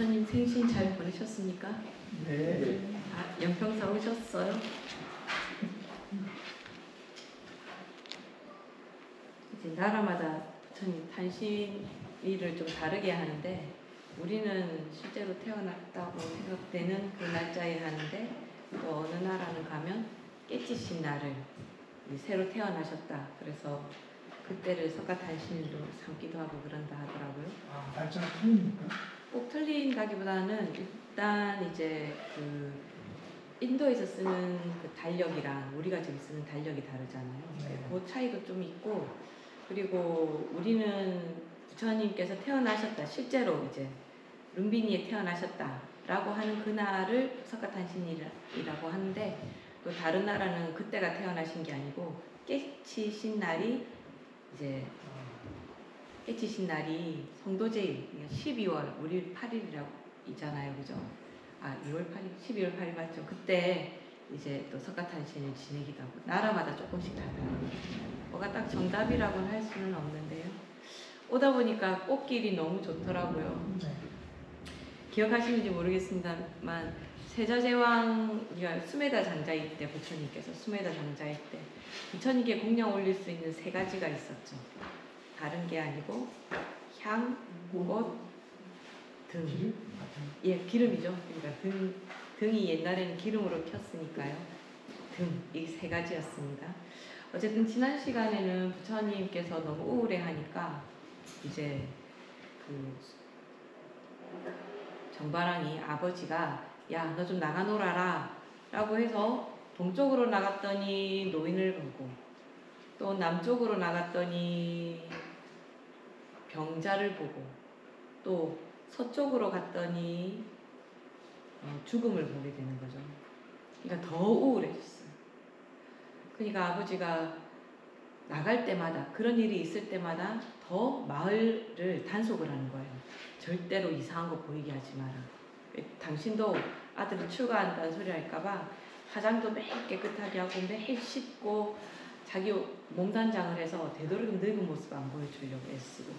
부처님 생신 잘 보내셨습니까? 네. 아, 연평사 오셨어요? 이제 나라마다 부처님 탄신일을 좀 다르게 하는데 우리는 실제로 태어났다고 생각되는 그 날짜에 하는데 또 어느 나라는 가면 깨치신 날을 새로 태어나셨다. 그래서 그때를 석가탄신일로 삼기도 하고 그런다 하더라고요. 아, 날짜가 틀립니까? 꼭 틀린다기보다는 일단 이제 그 인도에서 쓰는 그 달력이랑 우리가 지금 쓰는 달력이 다르잖아요. 네. 그 차이도 좀 있고, 그리고 우리는 부처님께서 태어나셨다, 실제로 이제 룸비니에 태어나셨다라고 하는 그날을 석가탄신일이라고 하는데, 또 다른 나라는 그때가 태어나신 게 아니고 깨치신 날이 이제 깨치신 날이 성도제일 12월 우리 8일이라고 있잖아요, 그죠? 아, 2월 8일, 12월 8일 맞죠? 그때 이제 또 석가탄신일 지내기도 하고 나라마다 조금씩 달라요. 뭐가 딱 정답이라고는 할 수는 없는데요. 오다 보니까 꽃길이 너무 좋더라고요. 네. 기억하시는지 모르겠습니다만 세자제왕 수메다 장자일 때 부처님께서 수메다 장자일 때 부처님께 공양 올릴 수 있는 세 가지가 있었죠. 다른 게 아니고 향, 꽃, 등. 기름? 예, 기름이죠. 그러니까 등이 옛날에는 기름으로 켰으니까요. 등, 이 세 가지였습니다. 어쨌든 지난 시간에는 부처님께서 너무 우울해하니까 이제 그 정바랑이 아버지가 야, 너 좀 나가 놀아라 라고 해서 동쪽으로 나갔더니 노인을 보고 또 남쪽으로 나갔더니 병자를 보고 또 서쪽으로 갔더니 죽음을 보게 되는 거죠. 그러니까 더 우울해졌어요. 그러니까 아버지가 나갈 때마다 그런 일이 있을 때마다 더 마을을 단속을 하는 거예요. 절대로 이상한 거 보이게 하지 마라. 당신도 아들이 출가한다는 소리 할까봐 화장도 매일 깨끗하게 하고 매일 씻고 자기 몸단장을 해서 되도록이면 늙은 모습 안 보여주려고 애쓰고.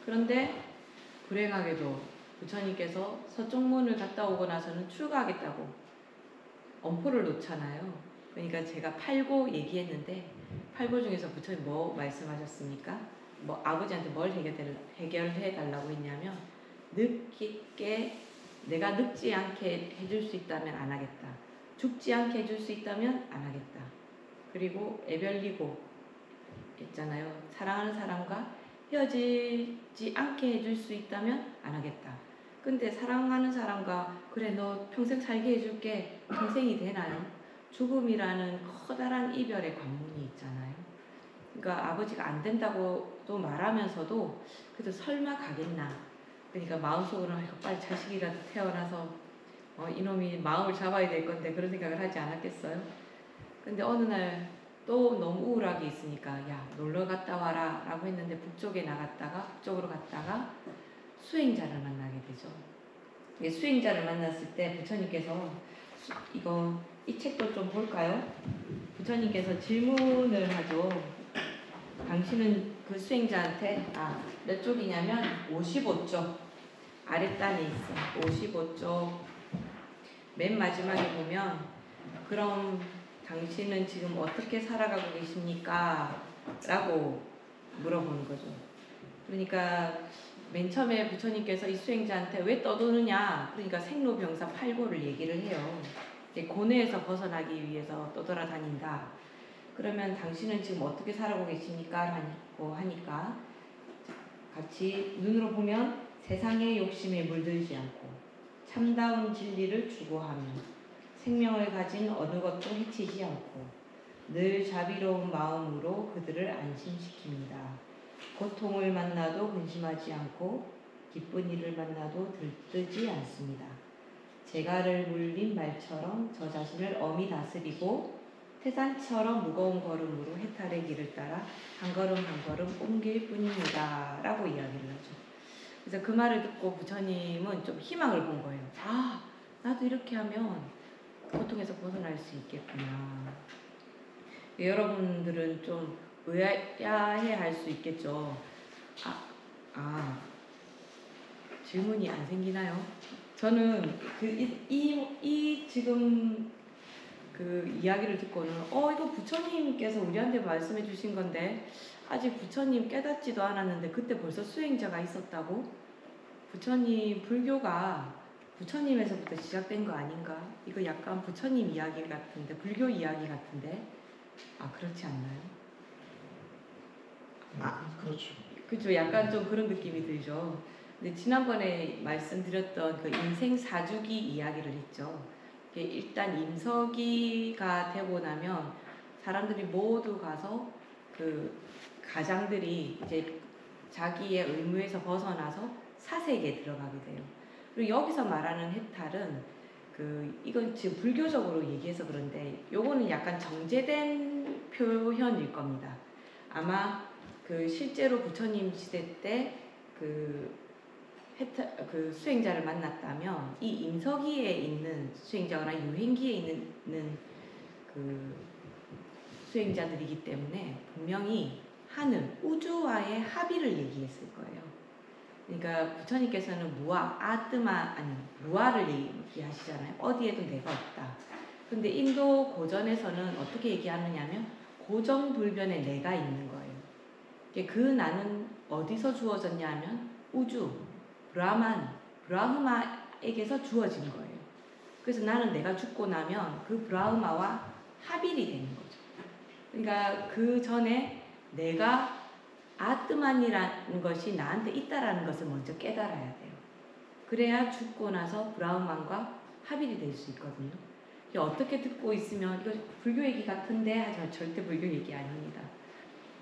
그런데 불행하게도 부처님께서 서쪽 문을 갔다 오고 나서는 출가하겠다고 엄포를 놓잖아요. 그러니까 제가 8고 얘기했는데 8고 중에서 부처님 뭐 말씀하셨습니까? 뭐 아버지한테 뭘 해결해 달라고 했냐면 늙게 내가 늙지 않게 해줄 수 있다면 안 하겠다. 죽지 않게 해줄 수 있다면 안 하겠다. 그리고 애별리고 있잖아요. 사랑하는 사람과 헤어지지 않게 해줄 수 있다면 안 하겠다. 근데 사랑하는 사람과 그래 너 평생 살게 해줄게 평생이 되나요? 죽음이라는 커다란 이별의 관문이 있잖아요. 그러니까 아버지가 안 된다고도 말하면서도 그래도 설마 가겠나. 그러니까 마음속으로는 빨리 자식이라도 태어나서 이놈이 마음을 잡아야 될 건데 그런 생각을 하지 않았겠어요? 근데 어느 날 또 너무 우울하게 있으니까 야 놀러 갔다 와라 라고 했는데 북쪽으로 갔다가 수행자를 만나게 되죠. 수행자를 만났을 때 부처님께서 이 책도 좀 볼까요? 부처님께서 질문을 하죠. 당신은 그 수행자한테 몇 쪽이냐면 55쪽 아랫단에 있어. 55쪽 맨 마지막에 보면 그럼 당신은 지금 어떻게 살아가고 계십니까? 라고 물어보는 거죠. 그러니까 맨 처음에 부처님께서 이 수행자한테 왜 떠도느냐? 그러니까 생로병사 8고를 얘기를 해요. 이제 고뇌에서 벗어나기 위해서 떠돌아다닌다. 그러면 당신은 지금 어떻게 살아가고 계십니까? 라고 하니까 같이 눈으로 보면 세상의 욕심에 물들지 않고 참다운 진리를 추구하며 생명을 가진 어느 것도 해치지 않고 늘 자비로운 마음으로 그들을 안심시킵니다. 고통을 만나도 근심하지 않고 기쁜 일을 만나도 들뜨지 않습니다. 재갈을 물린 말처럼 저 자신을 엄히 다스리고 태산처럼 무거운 걸음으로 해탈의 길을 따라 한 걸음 한 걸음 옮길 뿐입니다. 라고 이야기를 하죠. 그래서 그 말을 듣고 부처님은 좀 희망을 본 거예요. 나도 이렇게 하면 고통에서 벗어날 수 있겠구나. 여러분들은 좀 의아해 할 수 있겠죠. 질문이 안 생기나요? 저는 이 지금 그 이야기를 듣고는 이거 부처님께서 우리한테 말씀해 주신 건데 아직 부처님 깨닫지도 않았는데 그때 벌써 수행자가 있었다고? 부처님 불교가 부처님에서부터 시작된 거 아닌가? 이거 약간 부처님 이야기 같은데 불교 이야기 같은데 그렇지 않나요? 그렇죠. 그죠? 약간 좀 그런 느낌이 들죠. 근데 지난번에 말씀드렸던 그 인생 사주기 이야기를 했죠. 일단 임서기가 되고 나면 사람들이 모두 가서 그 가장들이 이제 자기의 의무에서 벗어나서 사색에 들어가게 돼요. 그리고 여기서 말하는 해탈은 이건 지금 불교적으로 얘기해서 그런데 요거는 약간 정제된 표현일 겁니다. 아마 실제로 부처님 시대 때 수행자를 만났다면 이 임서기에 있는 수행자거나 유행기에 있는 수행자들이기 때문에 분명히 하늘, 우주와의 합의를 얘기했을 거예요. 그러니까 부처님께서는 무아를 얘기하시잖아요. 어디에도 내가 없다. 근데 인도 고전에서는 어떻게 얘기하느냐면 고정불변의 내가 있는 거예요. 그 나는 어디서 주어졌냐 하면 우주, 브라흐마에게서 주어진 거예요. 그래서 나는 내가 죽고 나면 그 브라흐마와 합일이 되는 거죠. 그러니까 그 전에 내가 아트만이라는 것이 나한테 있다라는 것을 먼저 깨달아야 돼요. 그래야 죽고 나서 브라흐만과 합일이 될 수 있거든요. 어떻게 듣고 있으면 이거 불교 얘기 같은데 하지만 절대 불교 얘기 아닙니다.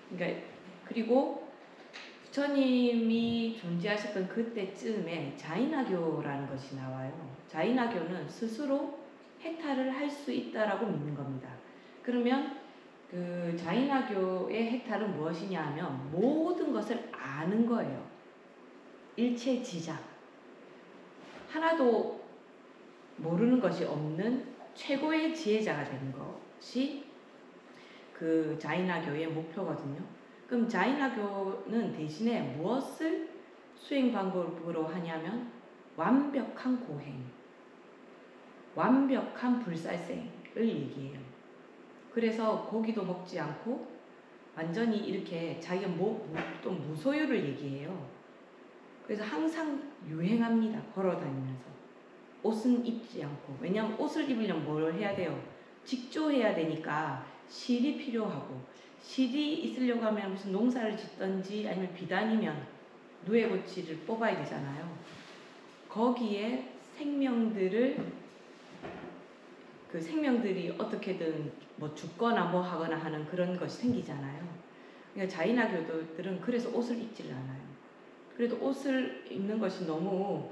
그러니까 그리고 부처님이 존재하셨던 그때쯤에 자인화교라는 것이 나와요. 자인화교는 스스로 해탈을 할 수 있다라고 믿는 겁니다. 그러면 자인화교의 해탈은 무엇이냐 하면 모든 것을 아는 거예요. 일체지작. 하나도 모르는 것이 없는 최고의 지혜자가 되는 것이 자인화교의 목표거든요. 그럼 자인화교는 대신에 무엇을 수행 방법으로 하냐면 완벽한 고행, 완벽한 불살생을 얘기해요. 그래서 고기도 먹지 않고 완전히 이렇게 자기가 또 무소유를 얘기해요. 그래서 항상 유행합니다. 걸어다니면서. 옷은 입지 않고. 왜냐하면 옷을 입으려면 뭘 해야 돼요? 직조해야 되니까 실이 필요하고, 실이 있으려고 하면 무슨 농사를 짓든지 아니면 비단이면 누에고치를 뽑아야 되잖아요. 거기에 생명들이 어떻게든 뭐 죽거나 뭐 하거나 하는 그런 것이 생기잖아요. 그러니까 자인화교도들은 그래서 옷을 입지를 않아요. 그래도 옷을 입는 것이 너무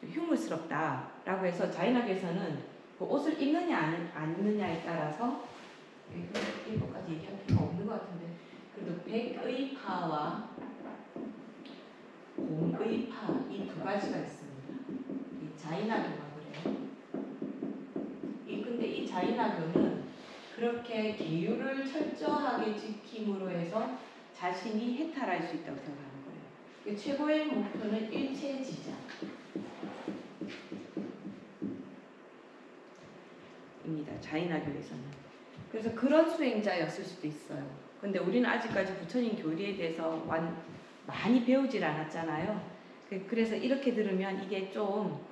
흉물스럽다라고 해서 자인화교에서는 그 옷을 입느냐 안 입느냐에 따라서 이것까지 얘기할 필요가 없는 것 같은데 그래도 백의파와 공의파 이 두 가지가 있습니다. 이 자인화교가 그래요. 근데 이 자인화교는 그렇게 계율을 철저하게 지킴으로 해서 자신이 해탈할 수 있다고 생각하는 거예요. 최고의 목표는 일체지작. 입니다. 자인화교에서는. 그래서 그런 수행자였을 수도 있어요. 근데 우리는 아직까지 부처님 교리에 대해서 많이 배우질 않았잖아요. 그래서 이렇게 들으면 이게 좀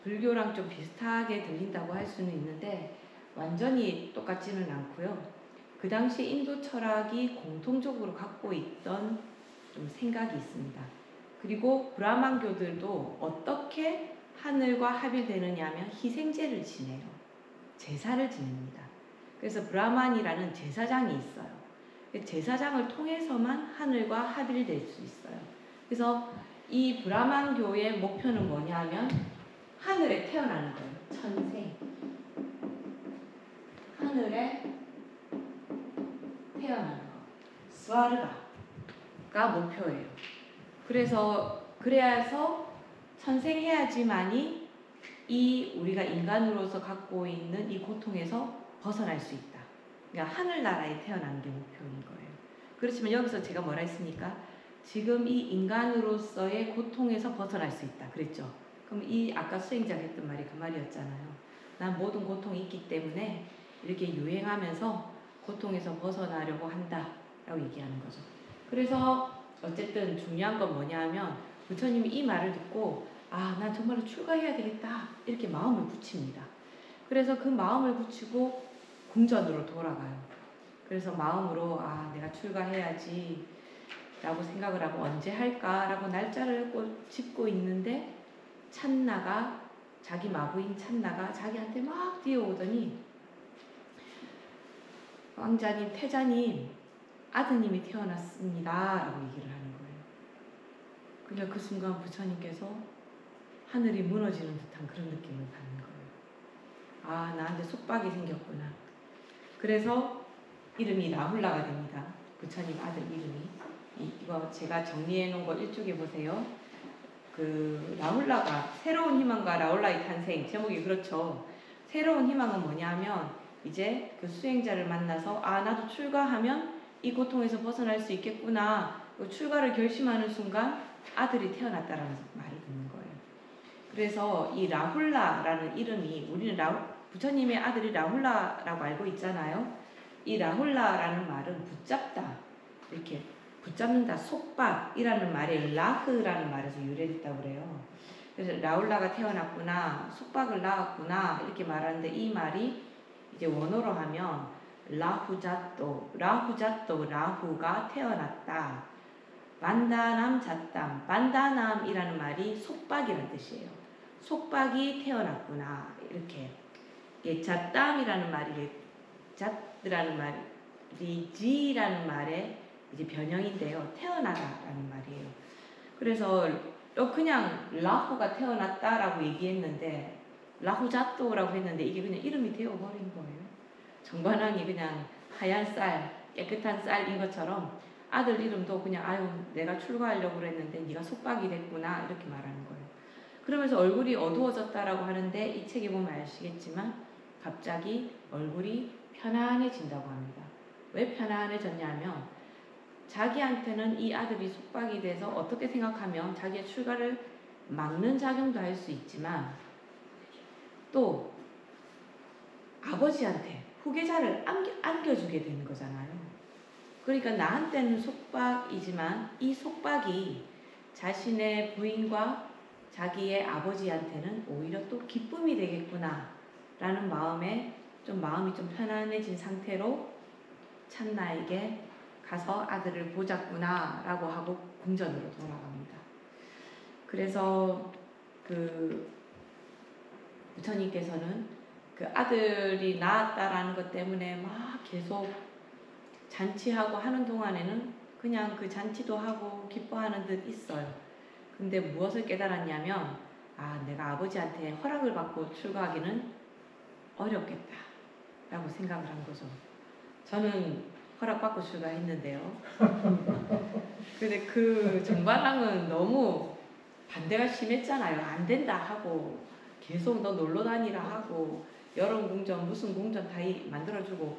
불교랑 좀 비슷하게 들린다고 할 수는 있는데 완전히 똑같지는 않고요. 그 당시 인도 철학이 공통적으로 갖고 있던 좀 생각이 있습니다. 그리고 브라만교들도 어떻게 하늘과 합일되느냐 하면 희생제를 지내요. 제사를 지냅니다. 그래서 브라만이라는 제사장이 있어요. 제사장을 통해서만 하늘과 합일될 수 있어요. 그래서 이 브라만교의 목표는 뭐냐 하면 하늘에 태어나는 거예요. 천생. 하늘에 태어나는 거. 스와르가가 목표예요. 그래서 천생해야지만이 우리가 인간으로서 갖고 있는 이 고통에서 벗어날 수 있다. 그러니까 하늘나라에 태어나는 게 목표인 거예요. 그렇지만 여기서 제가 뭐라 했습니까? 지금 이 인간으로서의 고통에서 벗어날 수 있다. 그랬죠. 그럼 이 아까 수행자가 했던 말이 그 말이었잖아요. 난 모든 고통이 있기 때문에 이렇게 유행하면서 고통에서 벗어나려고 한다 라고 얘기하는 거죠. 그래서 어쨌든 중요한 건 뭐냐면 부처님이 이 말을 듣고 아, 난 정말로 출가해야 되겠다 이렇게 마음을 굳힙니다. 그래서 그 마음을 굳히고 궁전으로 돌아가요. 그래서 마음으로 아, 내가 출가해야지 라고 생각을 하고 언제 할까 라고 날짜를 짚고 있는데 찬나가 자기 마부인 찬나가 자기한테 막 뛰어오더니 왕자님, 태자님, 아드님이 태어났습니다 라고 얘기를 하는 거예요. 그러니까 그 순간 부처님께서 하늘이 무너지는 듯한 그런 느낌을 받는 거예요. 아, 나한테 속박이 생겼구나. 그래서 이름이 라훌라가 됩니다. 부처님 아들 이름이. 이거 제가 정리해 놓은 거 이쪽에 보세요. 그 라훌라가 새로운 희망과 라훌라의 탄생 제목이 그렇죠. 새로운 희망은 뭐냐면 이제 그 수행자를 만나서 아, 나도 출가하면 이 고통에서 벗어날 수 있겠구나. 출가를 결심하는 순간 아들이 태어났다라는 말을 듣는 거예요. 그래서 이 라훌라라는 이름이 우리는 부처님의 아들이 라훌라라고 알고 있잖아요. 이 라훌라라는 말은 붙잡다, 이렇게 붙잡는다, 속박이라는 말에 라흐라는 말에서 유래됐다고 그래요. 그래서 라훌라가 태어났구나, 속박을 낳았구나 이렇게 말하는데 이 말이 이제 원어로 하면 라후자또, 라후가 태어났다. 반다남 잣담, 반다남이라는 말이 속박이라는 뜻이에요. 속박이 태어났구나 이렇게. 예, 잣담이라는 말이 잣라는 말이 지라는 말의 이제 변형인데요. 태어나다라는 말이에요. 그래서 그냥 라후가 태어났다라고 얘기했는데 라후자또라고 했는데 이게 그냥 이름이 되어버린 거예요. 정관왕이 그냥 하얀 쌀, 깨끗한 쌀인 것처럼 아들 이름도 그냥 아유 내가 출가하려고 그랬는데 네가 속박이 됐구나 이렇게 말하는 거예요. 그러면서 얼굴이 어두워졌다라고 하는데 이 책에 보면 아시겠지만 갑자기 얼굴이 편안해진다고 합니다. 왜 편안해졌냐면 자기한테는 이 아들이 속박이 돼서 어떻게 생각하면 자기의 출가를 막는 작용도 할 수 있지만 또 아버지한테 후계자를 안겨주게 되는 거잖아요. 그러니까 나한테는 속박이지만 이 속박이 자신의 부인과 자기의 아버지한테는 오히려 또 기쁨이 되겠구나 라는 마음에 마음이 좀 편안해진 상태로 찬나에게 가서 아들을 보자꾸나 라고 하고 궁전으로 돌아갑니다. 그래서 그 부처님께서는 그 아들이 낳았다라는 것 때문에 막 계속 잔치하고 하는 동안에는 그냥 그 잔치도 하고 기뻐하는 듯 있어요. 근데 무엇을 깨달았냐면 아, 내가 아버지한테 허락을 받고 출가하기는 어렵겠다 라고 생각을 한 거죠. 저는 허락받고 출가했는데요. 근데 그 정관왕은 너무 반대가 심했잖아요. 안 된다 하고 계속 너 놀러 다니라 하고 여론 궁전 무슨 궁전 다 만들어주고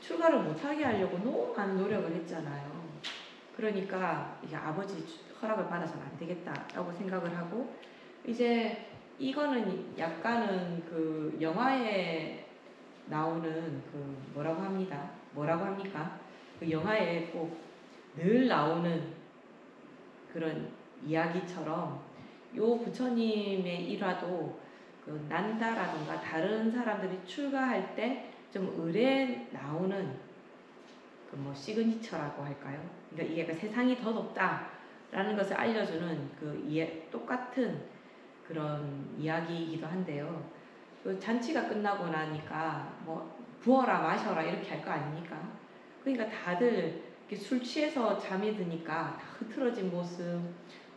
출가를 못하게 하려고 너무 많은 노력을 했잖아요. 그러니까 이게 아버지 허락을 받아서는 안 되겠다라고 생각을 하고 이제 이거는 약간은 그 영화에 나오는 그 뭐라고 합니까? 그 영화에 꼭 늘 나오는 그런 이야기처럼 요 부처님의 일화도 그 난다라던가 다른 사람들이 출가할 때 좀 의뢰 나오는 그 뭐 시그니처라고 할까요? 그러니까 이게 세상이 더 덥다라는 것을 알려주는 그 똑같은 그런 이야기이기도 한데요. 그 잔치가 끝나고 나니까 뭐 부어라 마셔라 이렇게 할 거 아닙니까? 그러니까 다들 이렇게 술 취해서 잠이 드니까 다 흐트러진 모습,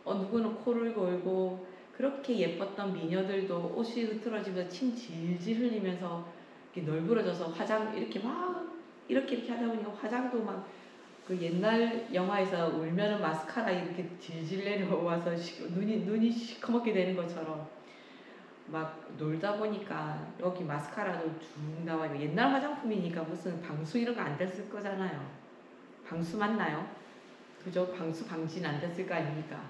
누구는 코를 골고 그렇게 예뻤던 미녀들도 옷이 흐트러지면서 침 질질 흘리면서 이렇게 널브러져서 화장 이렇게 막 이렇게 하다 보니까 화장도 막 그 옛날 영화에서 울면은 마스카라 이렇게 질질 내려와서 눈이 시커멓게 되는 것처럼 막 놀다 보니까 여기 마스카라도 쭉 나와 있고 옛날 화장품이니까 무슨 방수 이런 거 안 됐을 거잖아요. 방수 맞나요? 그저 방지는 안 됐을 거 아닙니까?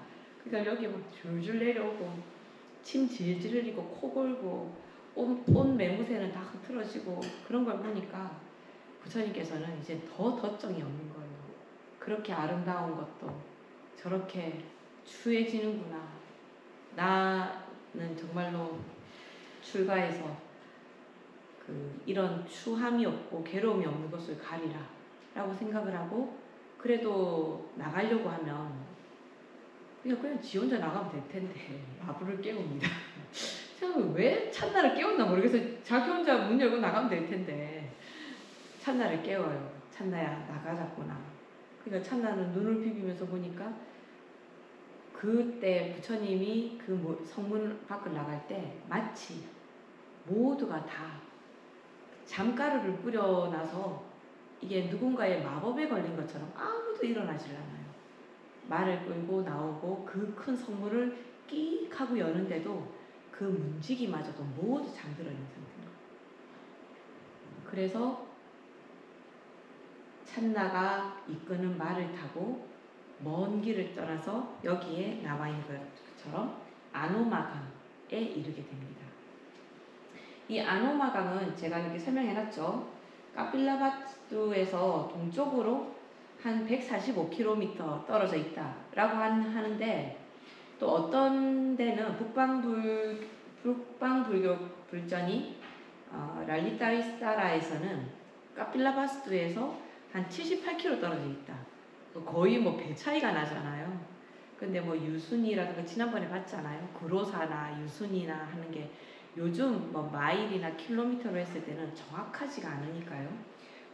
그러니까 여기 막 줄줄 내려오고 침 질질 흘리고 코 골고 온 매무새는 다 흐트러지고 그런 걸 보니까 부처님께서는 이제 더 덧정이 없는 거예요. 그렇게 아름다운 것도 저렇게 추해지는구나. 나는 정말로 출가해서 이런 추함이 없고 괴로움이 없는 것을 가리라 라고 생각을 하고, 그래도 나가려고 하면 그냥 지 혼자 나가면 될 텐데 마부를 깨웁니다. 왜 찬나를 깨웠나 모르겠어요. 자기 혼자 문 열고 나가면 될 텐데 찬나를 깨워요. 찬나야 나가자꾸나. 그러니까 찬나는 눈을 비비면서 보니까 그때 부처님이 그 성문 밖을 나갈 때 마치 모두가 다 잠가루를 뿌려놔서 이게 누군가의 마법에 걸린 것처럼 아무도 일어나질 않아요. 말을 끌고 나오고 그 큰 성문을 끼익 하고 여는데도 그 문지기마저도 모두 잠들어 있는 상태예요. 그래서 찬나가 이끄는 말을 타고 먼 길을 떠나서 여기에 나와 있는 것처럼 아노마강에 이르게 됩니다. 이 아노마강은 제가 이렇게 설명해놨죠. 카필라바투에서 동쪽으로 한 145km 떨어져 있다라고 하는데, 또 어떤 데는 북방불교 불전이 랄리타리스타라에서는 카필라바투에서 한 78km 떨어져 있다. 거의 뭐 배 차이가 나잖아요. 근데 뭐 유순이라든가 지난번에 봤잖아요. 구로사나 유순이나 하는 게 요즘 뭐 마일이나 킬로미터로 했을 때는 정확하지가 않으니까요.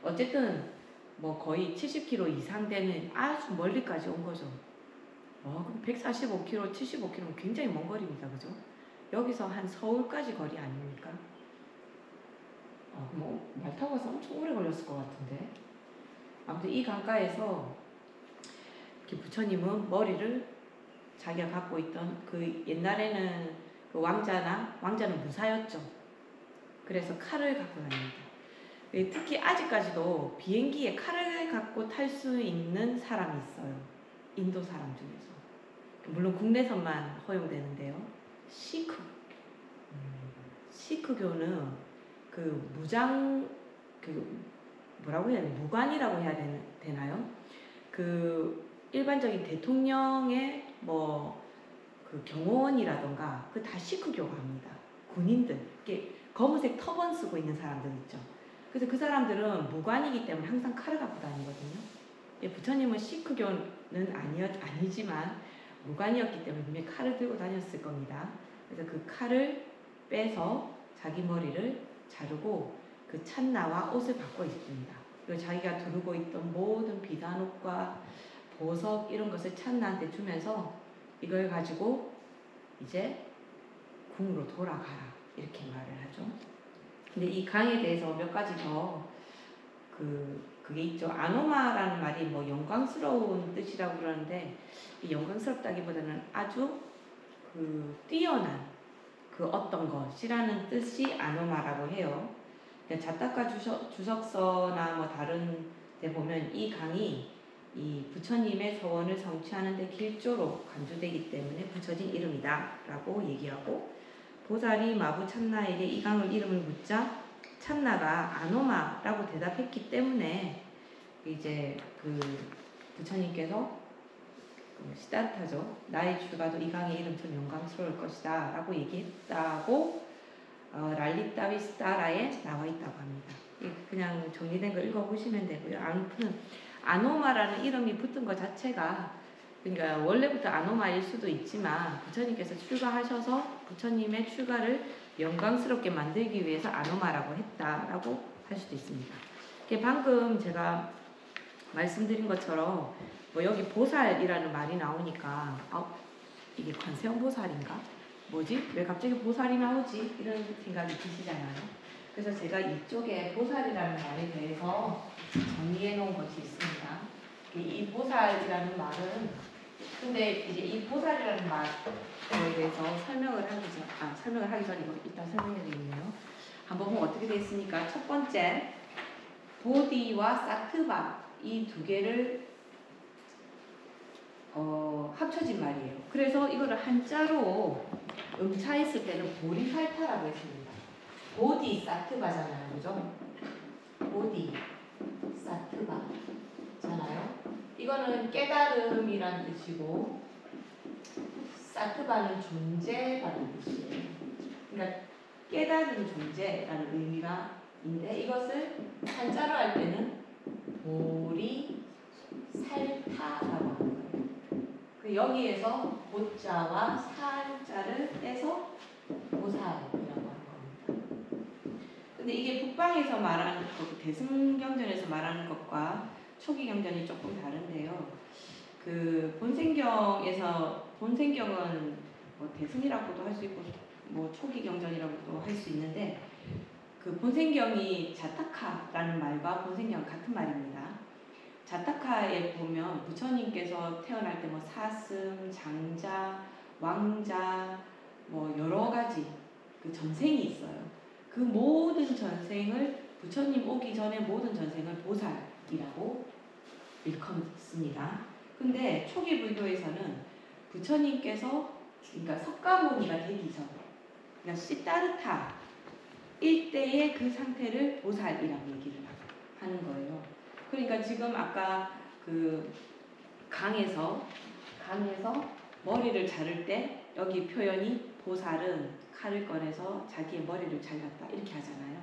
어쨌든 뭐 거의 70km 이상 되는 아주 멀리까지 온 거죠. 그럼 145km, 75km면 굉장히 먼 거리입니다. 그죠? 여기서 한 서울까지 거리 아닙니까? 뭐 말 타고 가서 엄청 오래 걸렸을 것 같은데. 아무튼 이 강가에서 이렇게 부처님은 머리를 자기가 갖고 있던 그 옛날에는 그 왕자는 무사였죠. 그래서 칼을 갖고 다닙니다. 특히 아직까지도 비행기에 칼을 갖고 탈 수 있는 사람이 있어요. 인도 사람 중에서. 물론 국내선만 허용되는데요. 시크교는 그 무장, 뭐라고 해야 되나, 무관이라고 해야 되나요? 그 일반적인 대통령의 그 경호원이라던가 그 다 시크교가 합니다. 군인들, 이렇게 검은색 터번 쓰고 있는 사람들 있죠. 그래서 그 사람들은 무관이기 때문에 항상 칼을 갖고 다니거든요. 부처님은 시크교는 아니지만 무관이었기 때문에 분명히 칼을 들고 다녔을 겁니다. 그래서 그 칼을 빼서 자기 머리를 자르고 그 찬나와 옷을 바꿔 입습니다. 그리고 자기가 두르고 있던 모든 비단옷과 보석 이런 것을 찬나한테 주면서 이걸 가지고 이제 궁으로 돌아가라 이렇게 말을 하죠. 근데 이 강에 대해서 몇 가지 더 그게 있죠. 아노마라는 말이 뭐 영광스러운 뜻이라고 그러는데, 이 영광스럽다기보다는 아주 뛰어난 어떤 것이라는 뜻이 아노마라고 해요. 자타카 주석서나 뭐 다른 데 보면 이 강이 이 부처님의 서원을 성취하는 데 길조로 간주되기 때문에 붙여진 이름이다 라고 얘기하고, 보살이 마부 찬나에게 이 강을 이름을 묻자 찬나가 아노마라고 대답했기 때문에 이제 부처님께서 시다르타죠. 나의 출가도 이 강의 이름처럼 영광스러울 것이다 라고 얘기했다고 랄리타비스타라에 나와 있다고 합니다. 그냥 정리된 거 읽어보시면 되고요. 아무튼 아노마라는 이름이 붙은 것 자체가, 그러니까 원래부터 아노마일 수도 있지만 부처님께서 출가하셔서 부처님의 출가를 영광스럽게 만들기 위해서 아노마라고 했다라고 할 수도 있습니다. 방금 제가 말씀드린 것처럼 뭐 여기 보살이라는 말이 나오니까 이게 관세음 보살인가? 뭐지? 왜 갑자기 보살이 나오지? 이런 생각이 드시잖아요. 그래서 제가 이쪽에 보살이라는 말에 대해서 정리해 놓은 것이 있습니다. 이 보살이라는 말은, 근데 이제 이 보살이라는 말에 대해서 설명을 하기 전에 일단 설명해 드리네요. 한번 보면 어떻게 되어 있습니까? 첫 번째, 보디와 사트바 이 두 개를 합쳐진 말이에요. 그래서 이거를 한자로 음차했을 때는 보리살타라고 했습니다. 보디사트바잖아요, 그죠? 보디사트바잖아요. 이거는 깨달음이란 뜻이고 사트바는 존재라는 뜻이에요. 그러니까 깨달은 존재라는 의미가 있는데 이것을 한자로 할 때는 보리살타라고 하는 거예요. 그 여기에서 보자와 살자를 떼서 보살이라고 하는 겁니다. 근데 이게 북방에서 말하는 것, 대승경전에서 말하는 것과 초기경전이 조금 다른데요. 그 본생경은 뭐 대승이라고도 할 수 있고 뭐 초기경전이라고도 할 수 있는데 그 본생경이 자타카라는 말과 본생경 같은 말입니다. 자타카에 보면 부처님께서 태어날 때 뭐 사슴, 장자, 왕자 뭐 여러 가지 그 전생이 있어요. 그 모든 전생을 부처님 오기 전에 모든 전생을 보살이라고 일컫습니다. 근데 초기 불교에서는 부처님께서 그러니까 석가모니가 되기 전, 그러니까 시타르타 일대의 그 상태를 보살이라고 얘기를 하는 거예요. 그러니까 지금 아까 그 강에서 머리를 자를 때 여기 표현이 보살은 칼을 꺼내서 자기의 머리를 잘랐다 이렇게 하잖아요.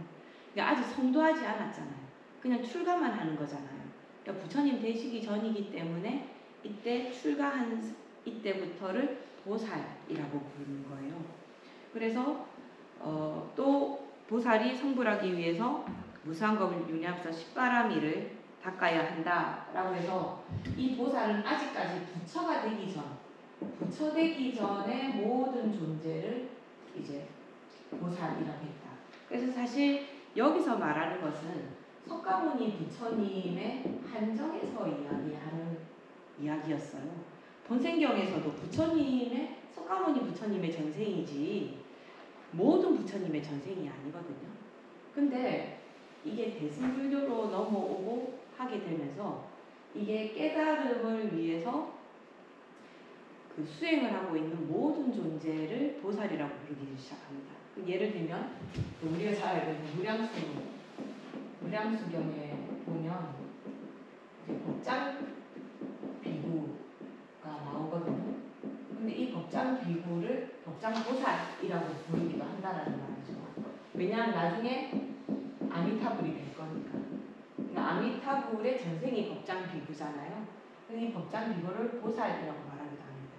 그러니까 아직 성도하지 않았잖아요. 그냥 출가만 하는 거잖아요. 그러니까 부처님 되시기 전이기 때문에 이때 출가한 이때부터를 보살이라고 부르는 거예요. 그래서 또 보살이 성불하기 위해서 무상겁을 윤회하면서 십바라미를 닦아야 한다라고 해서 이 보살은 아직까지 부처가 되기 전, 부처 되기 전에 모든 존재를 이제 보살이라고 했다. 그래서 사실 여기서 말하는 것은 석가모니 부처님의 한정에서 이야기하는 이야기였어요. 본생경에서도 석가모니 부처님의 전생이지 모든 부처님의 전생이 아니거든요. 근데 이게 대승불교로 넘어오고 하게 되면서 이게 깨달음을 위해서 그 수행을 하고 있는 모든 존재를 보살이라고 부르기 시작합니다. 예를 들면 우리가 잘 알고 있는 무량수경에 보면 이제 법장 비구가 나오거든요. 근데 이 법장 비구를 법장 보살이라고 부르기도 한다는 말이죠. 왜냐하면 나중에 아미타불이 될 거니까. 그러니까 아미타불의 전생이 법장 비구잖아요. 이 법장 비구를 보살이라고 말하기도 합니다.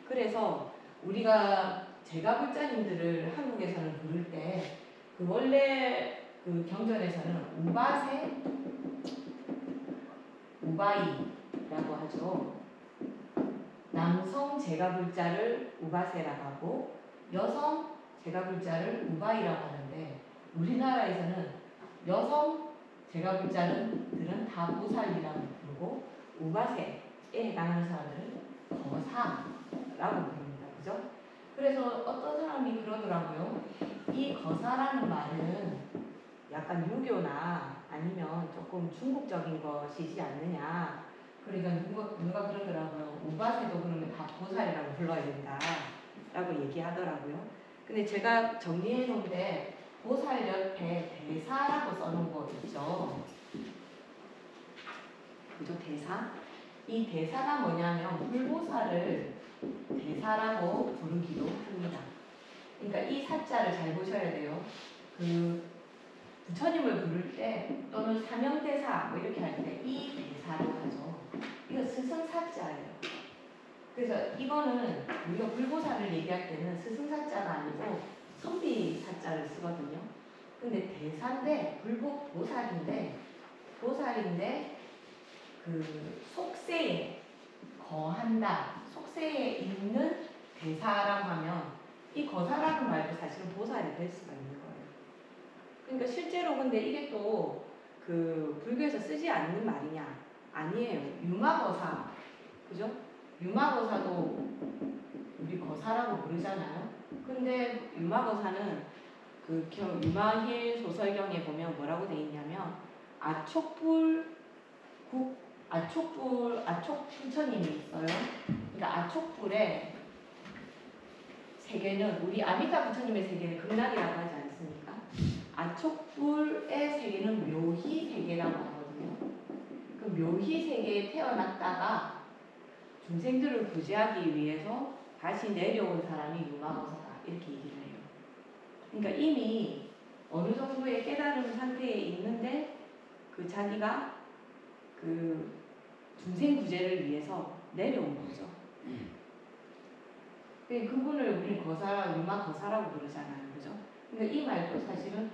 그래서 우리가 제가불자님들을 한국에서는 부를 때 그 원래 그 경전에서는 우바이라고 하죠. 남성 제가불자를 우바세라고 하고 여성 제가불자를 우바이라고 하는데 우리나라에서는 여성 제가불자들은 다 보살이라고 부르고 우바세에 해당하는 사람들은 거사라고 부릅니다. 그죠? 그래서 어떤 사람이 그러더라고요. 이 거사라는 말은 약간 유교나 아니면 조금 중국적인 것이지 않느냐. 그러니까 누가 그러더라고요. 우바세도 그러면 다 보살이라고 불러야 된다 라고 얘기하더라고요. 근데 제가 정리해 놓은데 보살 옆에 대사라고 써놓은 거 있죠. 그죠? 대사? 이 대사가 뭐냐면 불보살을 대사라고 부르기도 합니다. 그러니까 이 사자를 잘 보셔야 돼요. 그 부처님을 부를 때 또는 사명대사 뭐 이렇게 할 때 이 대사로 하죠. 이거 스승사자예요. 그래서 이거는 우리가 불보살을 얘기할 때는 스승사자가 아니고 선비사자를 쓰거든요. 근데 대사인데 보살인데 그 속세에 거한다, 속세에 있는 대사라고 하면 이 거사라는 말도 사실은 보살이 될 수가 있는 거예요. 그러니까 실제로 근데 이게 또 그 불교에서 쓰지 않는 말이냐? 아니에요. 유마거사, 그죠? 유마거사도 우리 거사라고 부르잖아요. 근데 유마거사는 그 유마힐 소설경에 보면 뭐라고 돼 있냐면 아촉 부처님이 있어요. 그러니까 아촉불의 세계는 우리 아미타 부처님의 세계는 극락이라고 하지 않습니까? 아촉불의 세계는 묘희 세계라고 하거든요. 그 묘희 세계에 태어났다가 중생들을 구제하기 위해서 다시 내려온 사람이 유마거사다 이렇게 얘기를 해요. 그러니까 이미 어느 정도의 깨달은 상태에 있는데 그 자기가 그 중생 구제를 위해서 내려온 거죠. 그분을 우리는 거사, 유마 거사라고 부르잖아요. 그죠? 그러니까 이 말도 사실은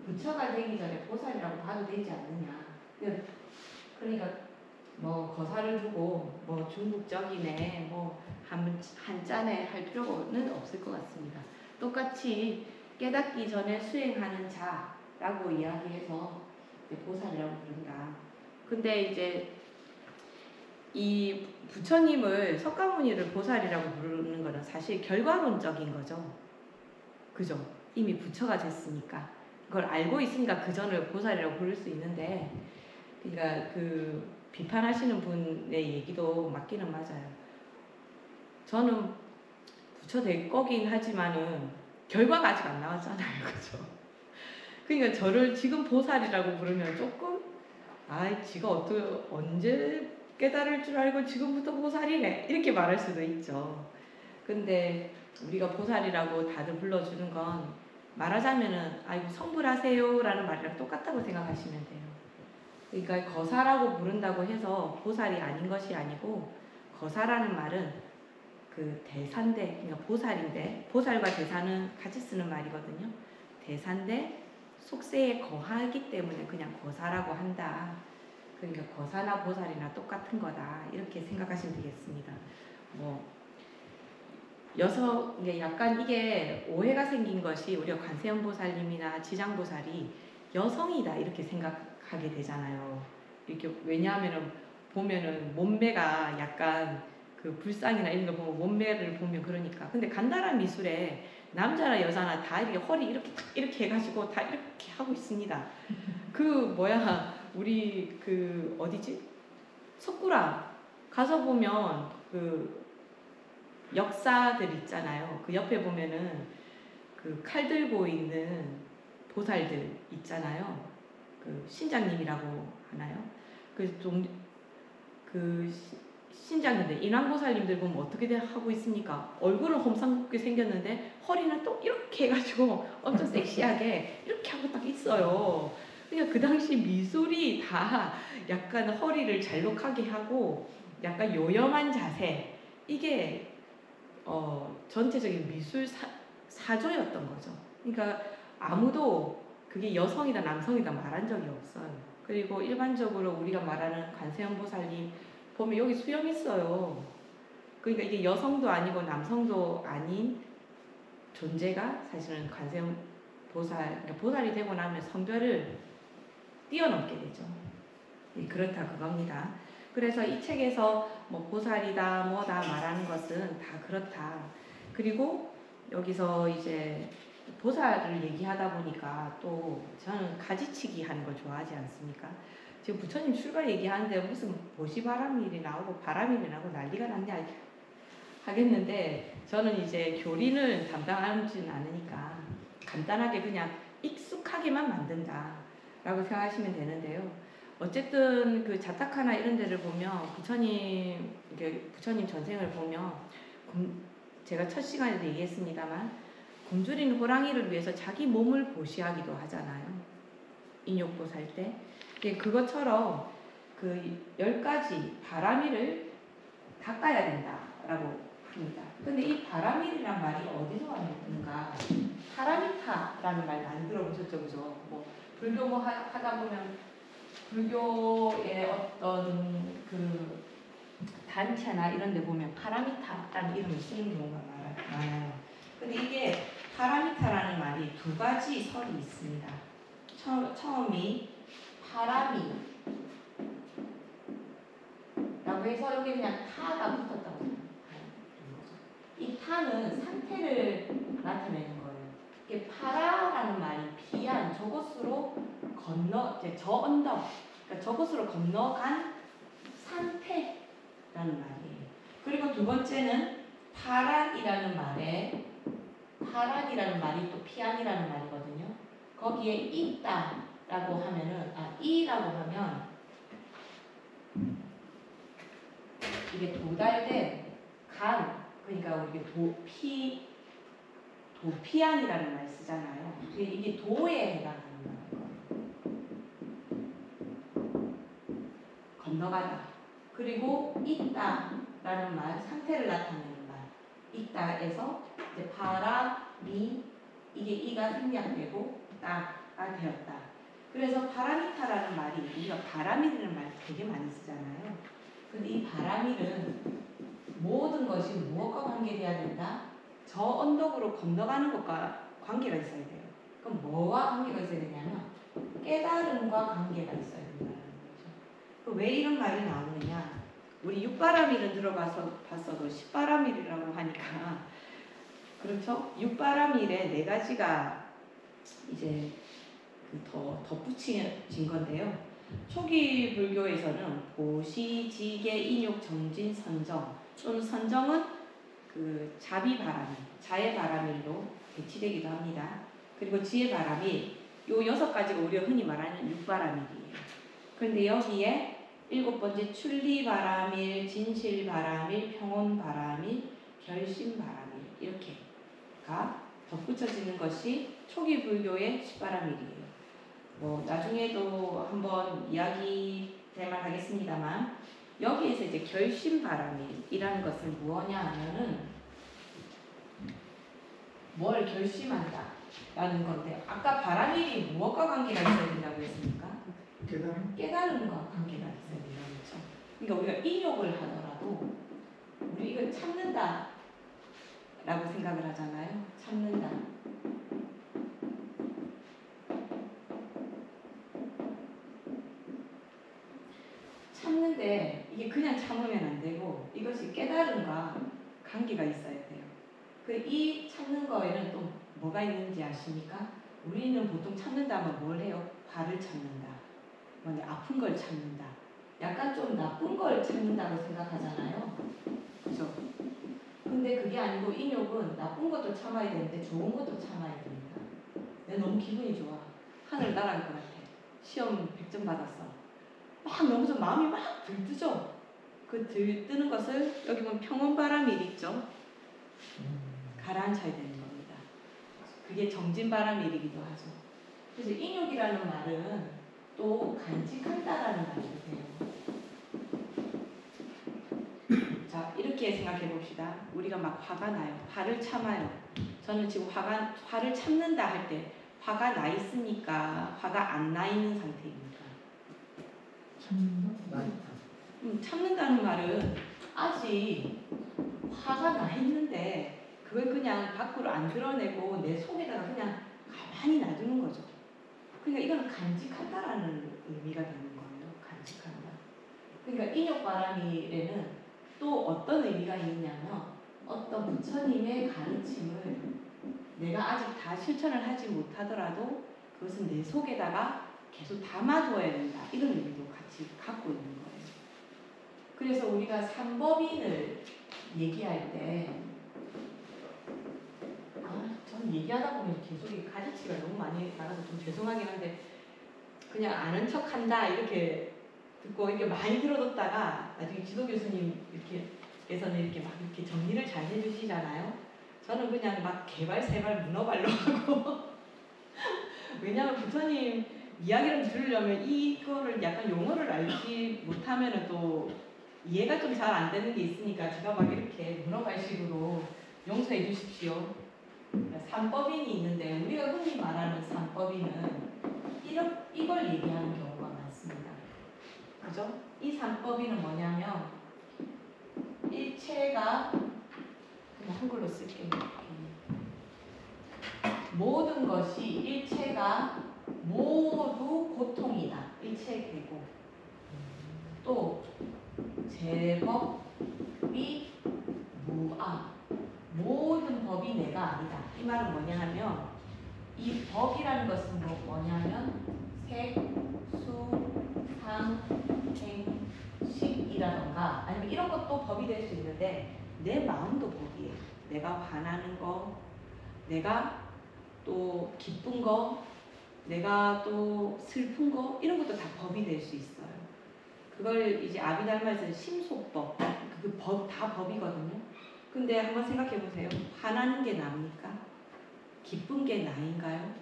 부처가 되기 전에 보살이라고 봐도 되지 않느냐. 그러니까 뭐 거사를 두고 뭐 중국적이네 뭐 한자네 할 필요는 없을 것 같습니다. 똑같이 깨닫기 전에 수행하는 자라고 이야기해서 보살이라고 부른다. 근데 이제 이 부처님을 석가모니를 보살이라고 부르는 것은 사실 결과론적인 거죠. 그죠? 이미 부처가 됐으니까 그걸 알고 있으니까 그 전을 보살이라고 부를 수 있는데, 그러니까 그 비판하시는 분의 얘기도 맞기는 맞아요. 저는 부처 될 거긴 하지만은 결과가 아직 안 나왔잖아요. 그죠? 그러니까 저를 지금 보살이라고 부르면 조금 지가 언제 깨달을 줄 알고 지금부터 보살이래 이렇게 말할 수도 있죠. 근데 우리가 보살이라고 다들 불러주는 건 말하자면은 아이고 성불하세요 라는 말이랑 똑같다고 생각하시면 돼요. 그러니까 거사라고 부른다고 해서 보살이 아닌 것이 아니고, 거사라는 말은 그 대사인데, 그러니까 보살인데, 보살과 대사는 같이 쓰는 말이거든요. 대사인데 속세에 거하기 때문에 그냥 거사라고 한다. 그러니까 거사나 보살이나 똑같은 거다 이렇게 생각하시면 되겠습니다. 약간 이게 오해가 생긴 것이, 우리가 관세음보살님이나 지장보살이 여성이다 이렇게 생각하게 되잖아요. 이렇게 왜냐하면은 보면은 몸매가 약간 그 불상이나 이런 거 보면 몸매를 보면 그러니까. 근데 간단한 미술에 남자나 여자나 다 이렇게 허리 이렇게 해가지고 다 이렇게 하고 있습니다. 우리 그 어디지? 석굴암 가서 보면 그 역사들 있잖아요. 그 옆에 보면은 그 칼 들고 있는 보살들 있잖아요. 그 신장님이라고 하나요? 신장님들, 인왕보살님들 보면 어떻게 하고 있습니까? 얼굴은 험상궂게 생겼는데 허리는 또 이렇게 해가지고 엄청 섹시하게 이렇게 하고 딱 있어요. 그러니까 그 당시 미술이 다 약간 허리를 잘록하게 하고 약간 요염한 자세, 이게 전체적인 미술 사조였던 거죠. 그러니까 아무도 그게 여성이다 남성이다 말한 적이 없어요. 그리고 일반적으로 우리가 말하는 관세음보살님 보면 여기 수염 있어요. 그러니까 이게 여성도 아니고 남성도 아닌 존재가 사실은 관세음보살, 그러니까 보살이 되고 나면 성별을 뛰어넘게 되죠. 그렇다 그겁니다. 그래서 이 책에서 뭐 보살이다 뭐다 말하는 것은 다 그렇다. 그리고 여기서 이제 보살을 얘기하다 보니까 또 저는 가지치기 하는 걸 좋아하지 않습니까? 지금 부처님 출가 얘기하는데 무슨 보시바람일이 나오고 바람일이 나오고 난리가 났냐 하겠는데, 저는 이제 교린을 담당하지는 않으니까 간단하게 그냥 익숙하게만 만든다 라고 생각하시면 되는데요. 어쨌든 그 자타카나 이런 데를 보면 부처님 전생을 보면, 제가 첫 시간에도 얘기했습니다만 굶주린 호랑이를 위해서 자기 몸을 보시하기도 하잖아요. 인욕보 살 때. 그것처럼 그 10가지 바라미를 닦아야 된다라고 합니다. 근데 이 바라미란 말이 어디서 왔는가? 파라미타라는 말 많이 들어보셨죠, 그죠? 불교 하다 보면 불교의 어떤 그 단체나 이런 데 보면 파라미타라는 이름을 쓰는 경우가 많아요. 근데 이게 파라미타라는 말이 2가지 설이 있습니다. 처음이 파라미 라고 해서 여기 그냥 타가 붙었다고 생각해요. 이 타는 상태를 나타내는 거예요. 이게 파라라는 말이 비한, 저것으로 저 언덕, 그러니까 저것으로 건너간 상태라는 말이에요. 그리고 두 번째는 파란이라는 말에 파란이라는 말이 또 피안이라는 말이거든요. 거기에 있다라고 하면은 이라고 하면 이게 도달된 그러니까 우리 도피안이라는 말 쓰잖아요. 이게 도에 해당하는 말이에요. 건너가다. 그리고 있다라는 말, 상태를 나타내는 말. 있다에서 이제 바람이 이게 이가 생략되고 따가 되었다. 그래서 바람이타라는 말이 우리가 바람이라는 말 되게 많이 쓰잖아요. 근데 이 바람이는 모든 것이 무엇과 관계돼야 된다? 저 언덕으로 건너가는 것과 관계가 있어야 돼요. 그럼 뭐와 관계가 있어야 되냐면 깨달음과 관계가 있어야 된다는 거죠. 왜 이런 말이 나오느냐? 우리 육바라밀은 봤어도 십바라밀이라고 하니까 그렇죠? 육바라밀에 네 가지가 이제 더 덧붙인 건데요. 초기 불교에서는 보시, 지계, 인욕, 정진, 선정 또는 선정은 그 자비바라밀, 자애바라밀로 배치되기도 합니다. 그리고 지혜바라밀, 요 6가지가 우리가 흔히 말하는 육바라밀이에요. 그런데 여기에 7번째 출리바라밀, 진실바라밀, 평온바라밀, 결심바라밀 이렇게가 덧붙여지는 것이 초기 불교의 십바라밀이에요. 나중에도 한번 이야기 될 만 하겠습니다만 여기에서 이제 결심바라밀이라는 것은 무엇냐 하면은 뭘 결심한다 라는 건데 아까 바라밀이 무엇과 관계가 있어야 된다고 했습니까? 깨달음과 관계가 있어야 된다고 했죠. 그러니까 우리가 인욕을 하더라도 우리 이걸 참는다 라고 생각을 하잖아요. 참는다. 참는데 이게 그냥 참으면 안 되고 이것이 깨달음과 관계가 있어야 돼요. 이 참는 거에는 또 뭐가 있는지 아십니까? 우리는 보통 참는다면 뭘 해요? 화를 참는다. 아픈 걸 참는다. 약간 좀 나쁜 걸 참는다고 생각하잖아요. 그죠? 근데 그게 아니고 인욕은 나쁜 것도 참아야 되는데 좋은 것도 참아야 됩니다. 내가 너무 기분이 좋아. 하늘 날아갈 것 같아. 시험 100점 받았어. 막 너무 좀 마음이 막 들뜨죠? 그 들뜨는 것을 여기 보면 평온바람이 있죠? 가라앉혀야 되는 겁니다. 그게 정진바람일이기도 하죠. 그래서 인욕이라는 말은 또 간직한다라는 말도 돼요. 자, 이렇게 생각해 봅시다. 우리가 막 화가 나요. 화를 참아요. 저는 지금 화를 참는다 할 때 화가 나 있으니까 화가 안 나 있는 상태입니다. 참는다는 말은 아직 화가 나 있는데 그걸 그냥 밖으로 안 드러내고 내 속에다가 그냥 가만히 놔두는 거죠. 그러니까 이건 간직한다라는 의미가 되는 거예요. 간직한다. 그러니까 인욕바라밀에는 또 어떤 의미가 있느냐면 어떤 부처님의 가르침을 내가 아직 다 실천을 하지 못하더라도 그것은 내 속에다가 계속 담아둬야 된다. 이런 의미도 같이 갖고 있는 거예요. 그래서 우리가 삼법인을 얘기할 때 저는 얘기하다 보면 계속 가지치가 너무 많이 나가서 좀 죄송하긴 한데 그냥 아는 척 한다 이렇게 듣고 이렇게 많이 들어뒀다가 나중에 지도 교수님 이렇게께서는 이렇게 막 이렇게 정리를 잘 해주시잖아요. 저는 그냥 막 개발세발 문어발로 하고 왜냐하면 부처님 이야기를 들으려면 이거를 약간 용어를 알지 못하면은 또 이해가 좀 잘 안 되는 게 있으니까 제가 막 이렇게 문어발식으로 용서해 주십시오. 삼법인이 있는데 우리가 흔히 말하는 삼법인은 이걸 얘기하는 경우가 많습니다. 그죠? 이 삼법인은 뭐냐면 일체가 그냥 한글로 쓸게요. 모든 것이 일체가 모두 고통이다. 일체 계고 또 제법이 무아 모든 법이 내가 아니다. 이 말은 뭐냐 하면 이 법이라는 것은 뭐냐면 색, 수, 상, 행, 식이라는 기쁨이라던가 아니면 이런 것도 법이 될 수 있는데 내 마음도 법이에요. 내가 화나는 거, 내가 또 기쁜 거, 내가 또 슬픈 거 이런 것도 다 법이 될 수 있어요. 그걸 이제 아비달마에서 심소법, 그 법 다 법이거든요. 근데 한번 생각해 보세요. 화나는 게 납니까? 기쁜 게 나인가요?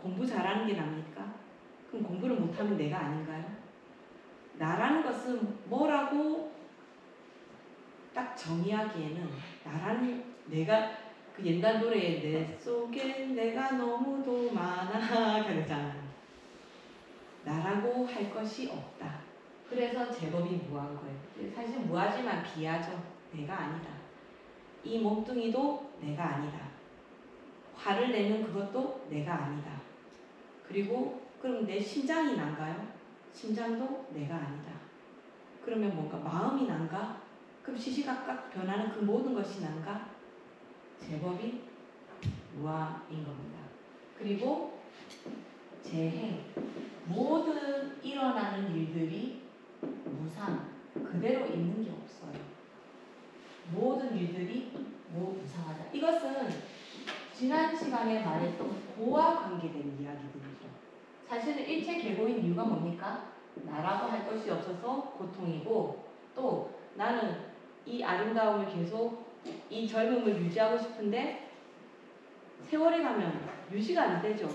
공부 잘하는 게 납니까? 그럼 공부를 못하면 내가 아닌가요? 나라는 것은 뭐라고 딱 정의하기에는 나라는 내가 그 옛날 노래에 내 속엔 내가 너무도 많아 그러잖아요. 나라고 할 것이 없다. 그래서 제법이 무한 거예요. 사실 무하지만 비하죠. 내가 아니다. 이 몸뚱이도 내가 아니다. 화를 내는 그것도 내가 아니다. 그리고 그럼 내 심장이 난가요? 심장도 내가 아니다. 그러면 뭔가 마음이 난가? 그럼 시시각각 변하는 그 모든 것이 난가? 제법이 무아인 겁니다. 그리고 재행, 모든 일어나는 일들이 무상, 그대로 있는 게 없어요. 모든 일들이 무상하다. 이것은 지난 시간에 말했던 고와 관계된 이야기들이죠. 사실은 일체 계고인 이유가 뭡니까? 나라고 할 것이 없어서 고통이고, 또 나는 이 아름다움을 계속 이 젊음을 유지하고 싶은데 세월이 가면 유지가 안 되죠.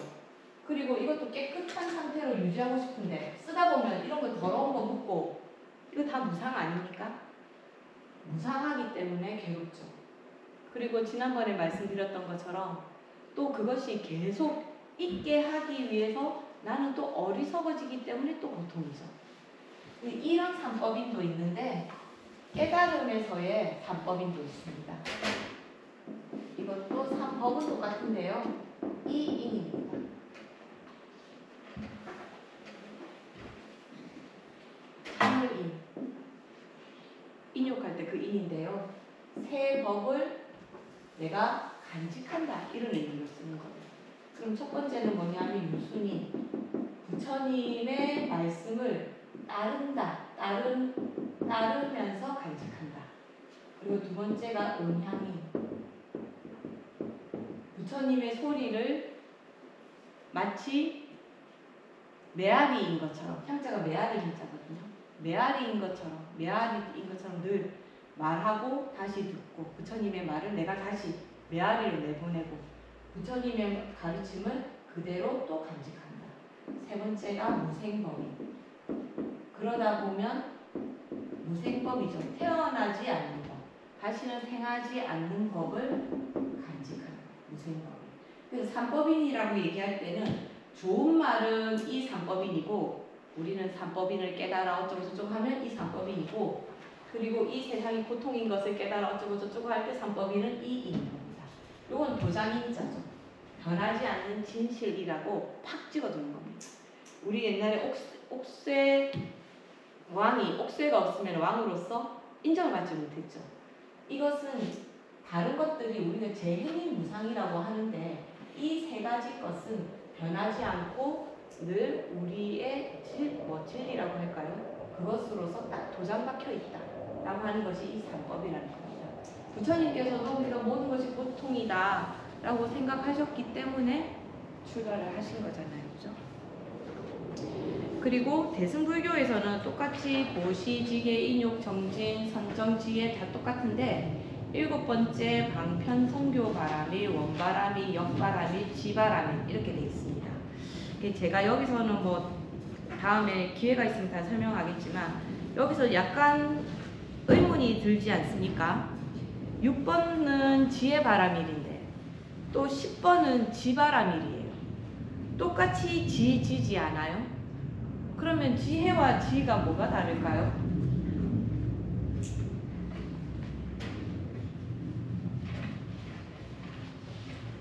그리고 이것도 깨끗한 상태로 유지하고 싶은데 쓰다 보면 이런 거 더러운 거 묻고 이거 다 무상 아닙니까? 무상하기 때문에 괴롭죠. 그리고 지난번에 말씀드렸던 것처럼 또 그것이 계속 있게 하기 위해서 나는 또 어리석어지기 때문에 또 고통이죠. 이런 삼법인도 있는데 깨달음에서의 삼법인도 있습니다. 이것도 삼법은 똑같은데요. 이인입니다. 참을인. 인욕할 때 그 인인데요. 새 법을 내가 간직한다. 이런 의미로 쓰는 거예요. 그럼 첫 번째는 뭐냐면 유순인. 부처님의 말씀을 따르면서 간직한다. 그리고 두 번째가 음향인. 부처님의 소리를 마치 메아리인 것처럼, 향자가 메아리 힌자거든요. 메아리인 것처럼 늘 말하고 다시 듣고 부처님의 말을 내가 다시 메아리로 내보내고 부처님의 가르침을 그대로 또 간직한다. 세 번째가 무생법인. 그러다 보면 무생법이죠. 태어나지 않는 법. 다시는 생하지 않는 법을 간직하는 무생법인. 그래서 삼법인이라고 얘기할 때는 좋은 말은 이 삼법인이고 우리는 삼법인을 깨달아 어쩌고 저쩌고 하면 이 삼법인이고 그리고 이 세상이 고통인 것을 깨달아 어쩌고 저쩌고 할 때 삼법인은 이 인인 겁니다. 이건 도장인자죠. 변하지 않는 진실이라고 팍 찍어두는 겁니다. 우리 옛날에 옥쇠가 없으면 왕으로서 인정을 받지 못했죠. 이것은 다른 것들이 우리가 재행인 무상이라고 하는데 이 세 가지 것은 변하지 않고 늘 우리의 진리라고 할까요? 그것으로서 딱 도장 박혀 있다 라고 하는 것이 이 삼법이라는 겁니다. 부처님께서도 우리가 모든 것이 고통이다 라고 생각하셨기 때문에 출가를 하신 거잖아요. 그죠? 그리고 대승불교에서는 똑같이 보시, 지계, 인욕, 정진, 선정, 지혜 다 똑같은데 일곱 번째 방편, 성교 바람이, 원바람이, 역바람이, 지바람이 이렇게 되어 있습니다. 제가 여기서는 뭐 다음에 기회가 있으면 다 설명하겠지만 여기서 약간 의문이 들지 않습니까? 6번은 지혜바람일인데 또 10번은 지바람일이에요. 똑같이 지지 않아요? 그러면 지혜와 지가 뭐가 다를까요?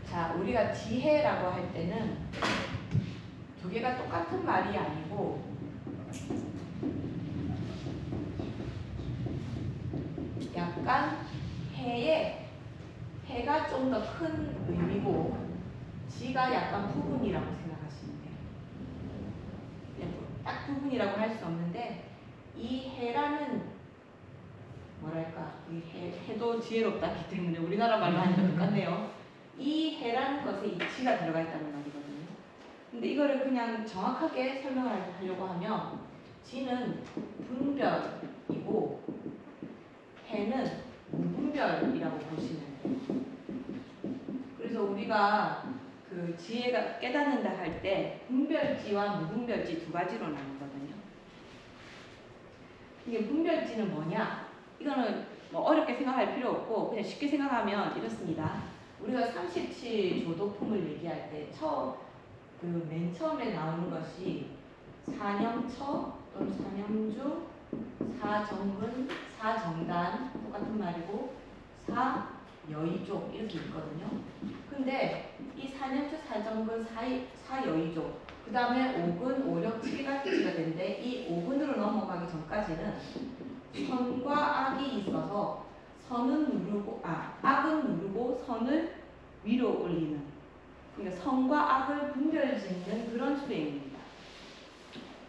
자, 우리가 지혜라고 할 때는 두 개가 똑같은 말이 아니고 약간 해가 좀 더 큰 의미고 지가 약간 부분이라고 생각하시면 돼요. 딱 부분이라고 할 수 없는데 이 해라는 해도 지혜롭다기 때문에 우리나라 말로 하니까 똑같네요. 이 해라는 것에 이 지가 들어가 있다는 말이거든요. 근데 이거를 그냥 정확하게 설명을 하려고 하면 지는 분별이고 해는 무분별이라고 보시면 돼요. 그래서 우리가 그 지혜가 깨닫는다 할 때 분별지와 무분별지 두 가지로 나누거든요. 이게 분별지는 뭐냐? 이거는 뭐 어렵게 생각할 필요 없고 그냥 쉽게 생각하면 이렇습니다. 우리가 37조도품을 얘기할 때 맨 처음에 나오는 것이 사념처 또는 사념중, 사정근, 사정단 똑같은 말이고 사여의족 이렇게 있거든요. 근데 이 사념처, 사정근, 사여의족 그 다음에 5근, 5, 6, 7까지가 되는데 이 5근으로 넘어가기 전까지는 선과 악이 있어서 악은 누르고 선을 위로 올리는 그러니까 선과 악을 분별짓는 그런 수행입니다.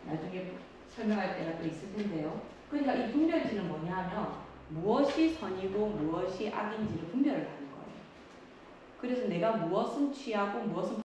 나중에 설명할 때가 또 있을 텐데요. 그러니까 이 분별지는 뭐냐 하면 무엇이 선이고 무엇이 악인지를 분별을 하는 거예요. 그래서 내가 무엇은 취하고 무엇은